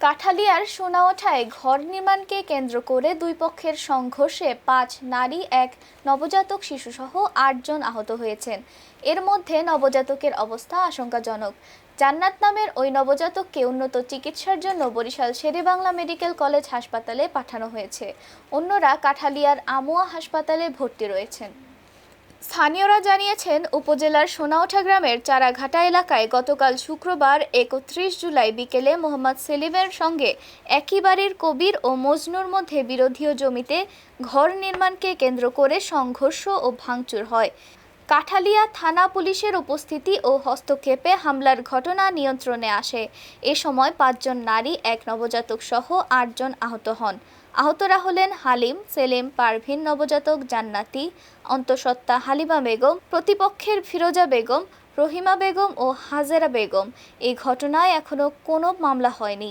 কাঠালিয়ার সোনাওঠায় ঘর নির্মাণকে কেন্দ্র করে দুই পক্ষের সংঘর্ষে ৫ নারী, এক নবজাতক শিশুসহ ৮ জন আহত হয়েছেন। এর মধ্যে নবজাতকের অবস্থা আশঙ্কাজনক। জান্নাত নামের ওই নবজাতককে উন্নত চিকিৎসার জন্য বরিশাল শেরেবাংলা মেডিকেল কলেজ হাসপাতালে পাঠানো হয়েছে। অন্যরা কাঠালিয়ার আমুয়া হাসপাতালে ভর্তি রয়েছেন। স্থানীয়রা জানিয়েছেন, উপজেলার সোনাওঠা গ্রামের চারাঘাটা এলাকায় গতকাল শুক্রবার ৩১ জুলাই বিকেলে মোহাম্মদ সেলিমের সঙ্গে একই বাড়ির কবির ও মজনুর মধ্যে বিরোধীয় জমিতে ঘর নির্মাণকে কেন্দ্র করে সংঘর্ষ ও ভাঙচুর হয়। কাঠালিয়া থানা পুলিশের উপস্থিতি ও হস্তক্ষেপে হামলার ঘটনা নিয়ন্ত্রণে আসে। এ সময় ৫ জন নারী, এক নবজাতক সহ ৮ জন আহত হন। আহতরা হলেন হালিম, সেলিম, পারভিন, নবজাতক জান্নাতি, অন্তঃসত্ত্বা হালিমা বেগম, প্রতিপক্ষের ফিরোজা বেগম, রহিমা বেগম ও হাজেরা বেগম। এই ঘটনায় এখনো কোনো মামলা হয়নি।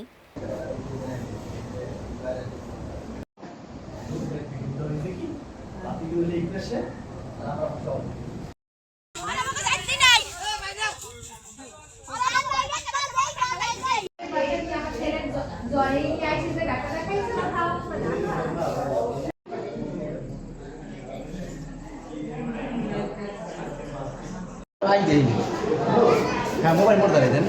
হ্যাঁ, মোবাইল মোড় দাঁড়িয়ে দেন।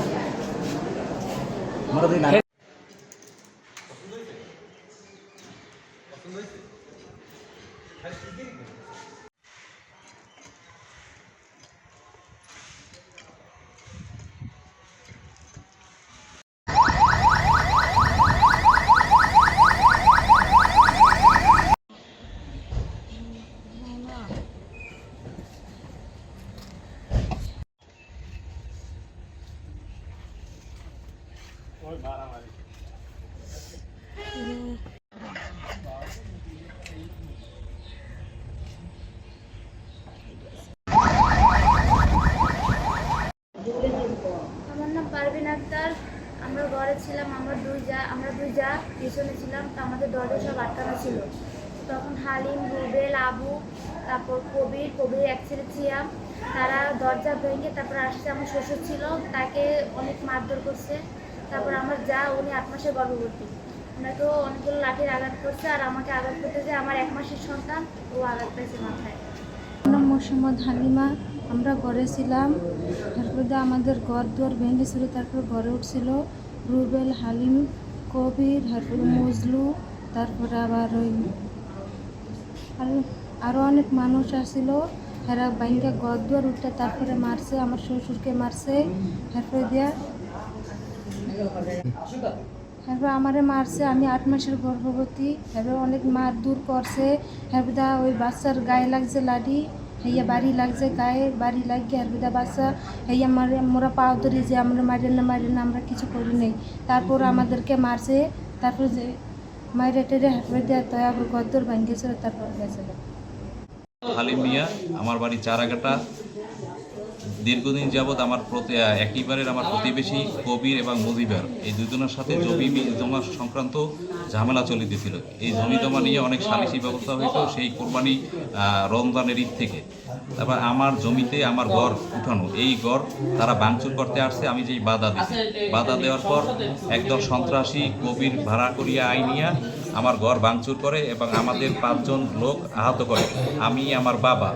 আমার নাম পারভিন আক্তার। আমরা ঘরে ছিলাম, আমরা দুই যা পিছনে ছিলাম। তো আমাদের দরজা সব আটকানো ছিল। তখন হালিম, রুবেল, আবু, তারপর কবির এক ছেলে ছিয়াম, তারা দরজা ভেঙে তারপর আসছে। আমার শ্বশুর ছিল, তাকে অনেক মারধর করছে। তারপর আমার যা, উনি ৮ মাসের গর্ভবতী, ওনাকেও অনেকগুলো লাঠির আঘাত করছে। আর আমাকে আঘাত করতে যে আমার 1 মাসের সন্তান, ও আঘাত পেয়েছে মাথায়। আমার নাম মোহাম্মদ হালিমা। আমরা ঘরে ছিলাম, তারপরে আমাদের ঘর দুয়ার ভেঙেছিল, তারপর ঘরে উঠছিল রুবেল, হালিম, কবির, তারপরে মজলু, তারপরে আবার ওই আরও অনেক মানুষ আসছিল। এরা বাইঙ্গা ঘর দুয়ার উঠতে তারপরে মারছে, আমার শ্বশুরকে মারছে। তারপরে আমারে মারছে। আমি 8 মাসের গর্ভবতী। এবার অনেক মার দূর করছে। হেরবিদা ওই বাচ্চার গায়ে লাগছে লাঠি, হেয়া বাড়ি লাগছে গায়ে, বাড়ি লাগিয়ে হেরবিদা বাচ্চা হেয়া মারে। মোরা পাও ধরি যে আমরা মারেন না, আমরা কিছু করি নেই। তারপর আমাদেরকে মারছে। তারপর যে মাইরে টেরে হেরবিদা তয়া গদ্দর ভাঙ্গেছিল, তারপর গেছিল। হালিম মিয়া, আমার বাড়ি চারাঘাটা। দীর্ঘদিন যাবৎ আমার একইবারের আমার প্রতিবেশী কবির এবং মজিবার, এই দুজনের সাথে জমি জমা সংক্রান্ত ঝামেলা চলিতেছিল। এই জমি জমা নিয়ে অনেক সালিসি ব্যবস্থা হইত সেই কোরবানি রমজানের ঈদ থেকে। তারপর আমার জমিতে আমার ঘর উঠানো, এই ঘর তারা ভাঙচুর করতে আসছে। আমি যেই বাধা দিচ্ছি, বাধা দেওয়ার পর একদল সন্ত্রাসী কবির ভাড়া করিয়া আইনিয়া আমার ঘর ভাঙচুর করে এবং আমাদের 5 জন লোক আহত করে। আমি, আমার বাবা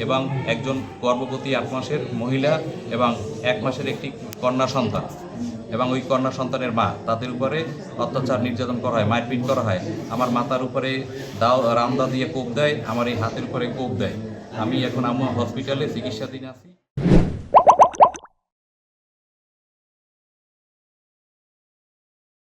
এবং একজন গর্ভবতী 8 মাসের মহিলা এবং 1 মাসের একটি কন্যা সন্তান এবং ওই কন্যা সন্তানের মা, তাদের উপরে অত্যাচার নির্যাতন করা হয়, মারপিট করা হয়। আমার মাথার উপরে রামদা দিয়ে কোপ দেয়, আমার এই হাতের উপরে কোপ দেয়। আমি এখন আমার হসপিটালে চিকিৎসাধীন আছি।